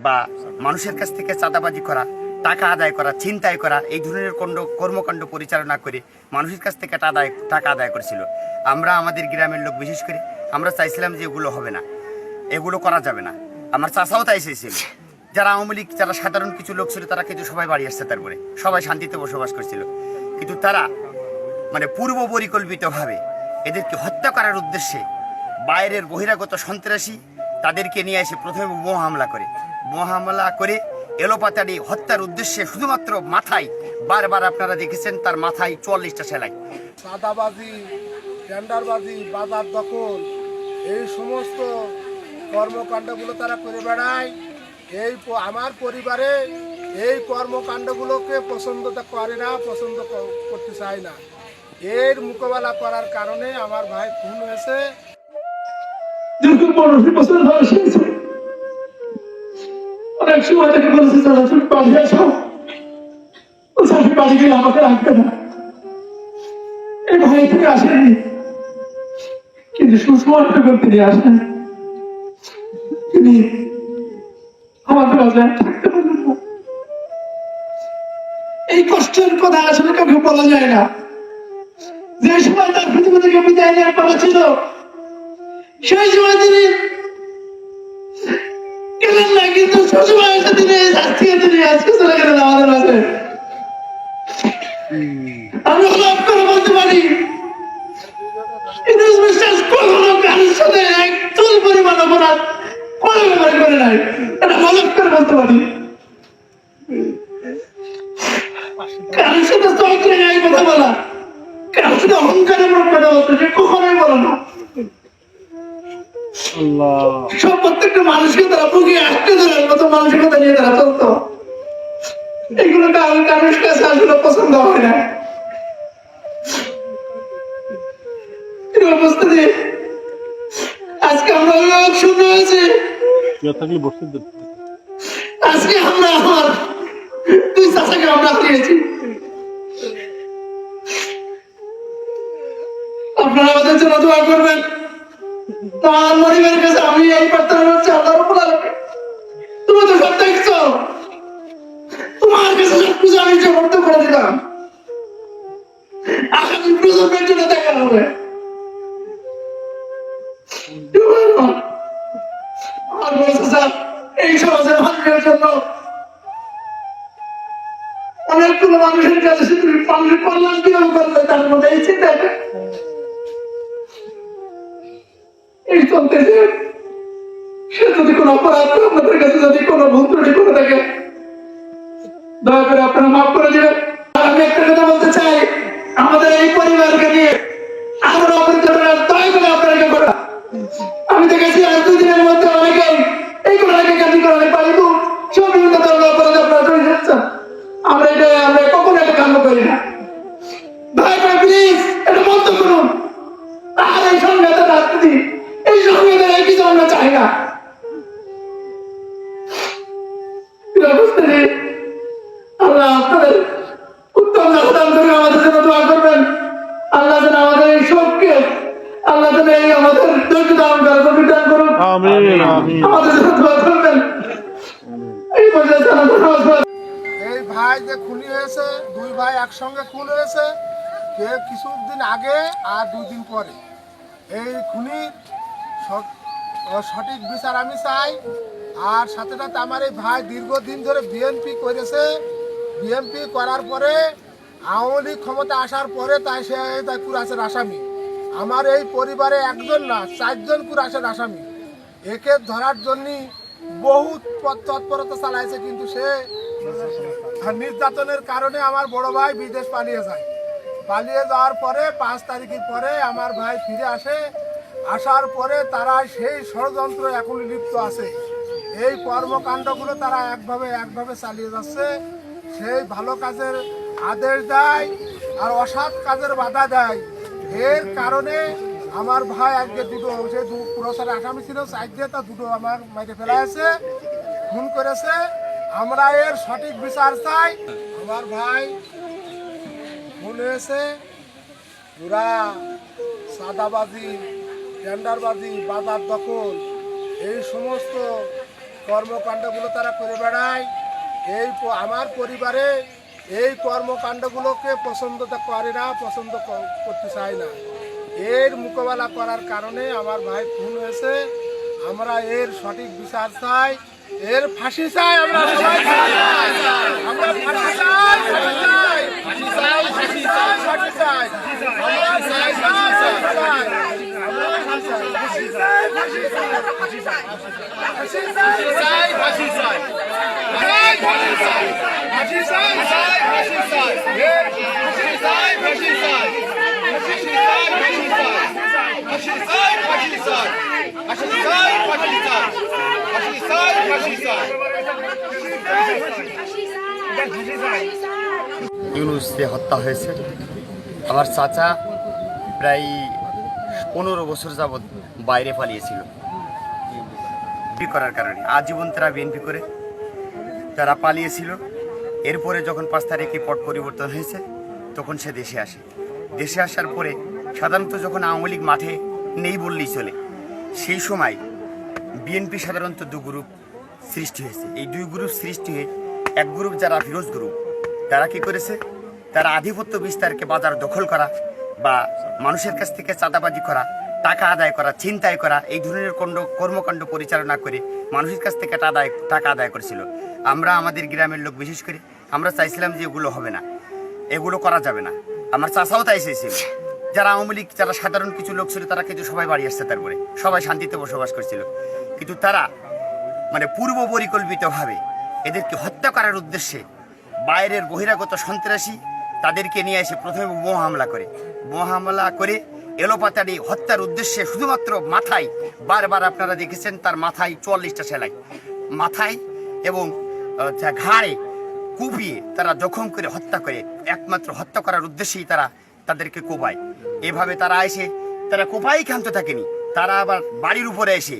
বা মানুষের কাছ থেকে চাঁদাবাজি করা, টাকা আদায় করা, ছিনতাই করা, এই ধরনের কর্মকাণ্ড পরিচালনা করে মানুষের কাছ থেকে টাকা আদায় করেছিল। আমরা আমাদের গ্রামের লোক বিশেষ করে আমরা চাইছিলাম যে এগুলো হবে না, এগুলো করা যাবে না। আমার চাচাও তাই চেয়েছিল। যারা আওয়ামী লীগ, যারা সাধারণ কিছু লোক ছিল তারা কিন্তু সবাই বাড়ি আসছে, তারপরে সবাই শান্তিতে বসবাস করছিল। কিন্তু তারা মানে পূর্ব পরিকল্পিতভাবে এদেরকে হত্যা করার উদ্দেশ্যে বাইরের বহিরাগত সন্ত্রাসী তাদেরকে নিয়ে এসে প্রথমে বোমা হামলা করে এলোপাতাড়ি হত্যার উদ্দেশ্যে শুধুমাত্র মাথায়, বারবার আপনারা দেখেছেন তার মাথায় 44টা সেলাই। চাঁদাবাজি, টেন্ডারবাজি, বাজার দখল, এই সমস্ত কর্মকাণ্ডগুলো তারা করে বেড়ায়। আমার পরিবারে এই কর্মকাণ্ডগুলোকে পছন্দ করে না, পছন্দ করতে চায় না। এর মোকাবেলা করার কারণে আমার ভাই খুন হয়েছে। অনেক সময় থেকে বলেছে যারা তুমি বাড়ি আসো, বাড়ি গেলে আমাকে রাখবে না। এই ভাই থেকে আসেনি, কিন্তু সুসময় তিনি আসেন, তিনি আমাদের বাজায় থাকতে পারবেন না। এই কষ্টের কথা আসলে কাউকে বলা যায় না। যে সময় তার পৃথিবী থেকে বিদায় নেওয়ার পালা ছিল, সেই সময় তিনি গেলেন না, কিন্তু সুসময় এসে তিনি আজকে চলে গেলেন আমাদের মাঝে। আমি লাভ করে বলতে পারি কখনো কারোর সাথে এক চুল পরিমাণ অপরাধ কোনো ব্যাপার করে নাই, এটা মানব করে বলতে পারি। কারোর সাথে চরিত্রে নাই কথা বলা, কারোর সাথে অহংকারে কথা বলতে সে কখনোই বলো না। সব প্রত্যেকটা মানুষকে তারা বুকে আটকে ধরার মতো মানসিকতা নিয়ে তারা চলতো। এগুলো কারোর কাছে আসলে পছন্দ হয় না। আজকে আমরা শূন্য হয়েছে, আজকে আমরা আমার দুই চাচাকে আমরা হারিয়েছি। আপনারা আমাদের জন্য দোয়া করবেন। তার পরিবারের কাছে আমি এই প্রার্থনা করছি, আল্লাহর উপর তুমি তো সব দেখছো, তোমার কাছে সবকিছু আমি সমর্থ করে দিলাম। আগামী প্রজন্মের জন্য দেখা হবে। এই সমাজের মানুষের জন্য অনেকগুলো মানুষের কাছে মানুষের কল্যাণ কিভাবে করবে তার মধ্যে এই চিন্তাটা এই চলতেছে। সে যদি কোনো অপরাধ আপনাদের কাছে যদি কোনো ভুল ত্রুটি করে থাকে, দয়া করে আপনারা মাফ করে দিবেন। আমি একটা কথা বলতে চাই, আমাদের এই পরিবারকে নিয়ে আমরা দয়া করে আপনারা করা। আমি দেখেছি আজ দুদিনের মধ্যে অনেকেই এই কোরআনকে কাজী করালে পারি তো সব বিভিন্ন ধরনের অপরাধ আপনারা চলে যাচ্ছেন। আমরা কখনো এটা কাম্য করি না। ভাই ভাই প্লিজ এটা বন্ধ করুন। আর এই সংঘাতের রাজনীতি, এই সংঘাতের এই কিছু আমরা চাই না। আল্লাহ আপনাদের উত্তম দান করে আমাদের জন্য দোয়া করবেন। আল্লাহ যেন আমাদের এই শোককে, আল্লাহ যেন এই আমাদের ধৈর্য দান করে দান করুন। আমাদের জন্য দোয়া করবেন। এই ভাই যে খুনি হয়েছে, দুই ভাই একসঙ্গে খুন হয়েছে, কিছুদিন আগে আর 2 দিন পরে। এই খুনির সঠিক বিচার আমি চাই। আর সাথে সাথে আমার এই ভাই দীর্ঘদিন ধরে বিএনপি করেছে। বিএনপি করার পরে আওয়ামী লীগ ক্ষমতা আসার পরে তাই কুরাসের আসামি। আমার এই পরিবারে একজন না, 4 জন কুরাসের আসামি। একে ধরার জন্য বহুত তৎপরতা চালাইছে, কিন্তু সে নির্যাতনের কারণে আমার বড় ভাই বিদেশ পালিয়ে যায়। পালিয়ে যাওয়ার পরে 5 তারিখের পরে আমার ভাই ফিরে আসে। আসার পরে তারা সেই ষড়যন্ত্র এখন লিপ্ত আছে। এই কর্মকাণ্ডগুলো তারা একভাবে চালিয়ে যাচ্ছে। সেই ভালো কাজের আদেশ দেয় আর অসৎ কাজের বাধা দেয়। এর কারণে আমার ভাই আজকে সে পুরস্কার আসামি ছিল, 4 দিয়ে তা 2 আমার মেরে ফেলা আছে, খুন করেছে। আমরা এর সঠিক বিচার চাই। আমার ভাই খুন হয়েছে, পুরা চাঁদাবাজি, টেন্ডারবাজি, বাজার দখল, এই সমস্ত কর্মকাণ্ডগুলো তারা করে বেড়ায়। আমার পরিবারে এই কর্মকাণ্ডগুলোকে পছন্দ করে না, পছন্দ করতে চায় না। এর মোকাবেলা করার কারণে আমার ভাই খুন হয়েছে। আমরা এর সঠিক বিচার চাই, এর ফাঁসি চাই। আমরা সবাই আমরা ফাঁসি চাই, ফাঁসি চাই, ফাঁসি চাই, ফাঁসি চাই, ফাঁসি চাই। আমরা চাই, চাই, আমরা ফাঁসি চাই, ফাঁসি চাই, ফাঁসি চাই, ফাঁসি চাই, ফাঁসি চাই, ফাঁসি চাই, ফাঁসি চাই, ফাঁসি চাই, ফাঁসি চাই, ফাঁসি চাই, ফাঁসি চাই, ফাঁসি চাই, ফাঁসি চাই, ফাঁসি চাই, ফাঁসি চাই, ফাঁসি চাই, ফাঁসি চাই, ফাঁসি চাই, ফাঁসি চাই। ইউনুসে হত্যা হয়েছে। আমার চাচা প্রায় 15 বছর যাবৎ বাইরে পালিয়েছিল বিএনপি করার কারণে। আজীবন তারা বিএনপি করে তারা পালিয়েছিল। এরপরে যখন 5 তারিখে পট পরিবর্তন হয়েছে তখন সে দেশে আসে। দেশে আসার পরে সাধারণত যখন আওয়ামী লীগ মাঠে নেই বললেই চলে, সেই সময় বিএনপি সাধারণত 2 গ্রুপ সৃষ্টি হয়েছে। এই 2 গ্রুপ সৃষ্টি হয়ে এক গ্রুপ যারা ফিরোজ গ্রুপ, তারা কি করেছে, তারা আধিপত্য বিস্তারকে বাজার দখল করা বা মানুষের কাছ থেকে চাঁদাবাজি করা, টাকা আদায় করা, ছিনতাই করা, এই ধরনের কর্মকাণ্ড পরিচালনা করে মানুষের কাছ থেকে টাকা আদায় করেছিল। আমরা আমাদের গ্রামের লোক বিশেষ করে আমরা চাইছিলাম যে এগুলো হবে না, এগুলো করা যাবে না। আমার চাচাও তাই চেয়েছিল। যারা আওয়ামী লীগ, যারা সাধারণ কিছু লোক ছিল, তারা কিন্তু সবাই বাড়ি আসছে, তারপরে সবাই শান্তিতে বসবাস করছিল। কিন্তু তারা পূর্ব পরিকল্পিতভাবে এদেরকে হত্যা করার উদ্দেশ্যে বাইরের বহিরাগত সন্ত্রাসী তাদেরকে নিয়ে এসে প্রথমে বোমা হামলা করে এলোপাতাড়ি হত্যার উদ্দেশ্যে শুধুমাত্র মাথায়, বারবার আপনারা দেখেছেন তার মাথায় 44টা সেলাই, মাথায় এবং ঘাড়ে কুপিয়ে তারা জখম করে হত্যা করে, একমাত্র হত্যা করার উদ্দেশ্যেই তারা তাদেরকে কোপায়। এভাবে তারা এসে তারা কোপাই ক্ষান্ত থাকেনি, তারা আবার বাড়ির উপরে এসে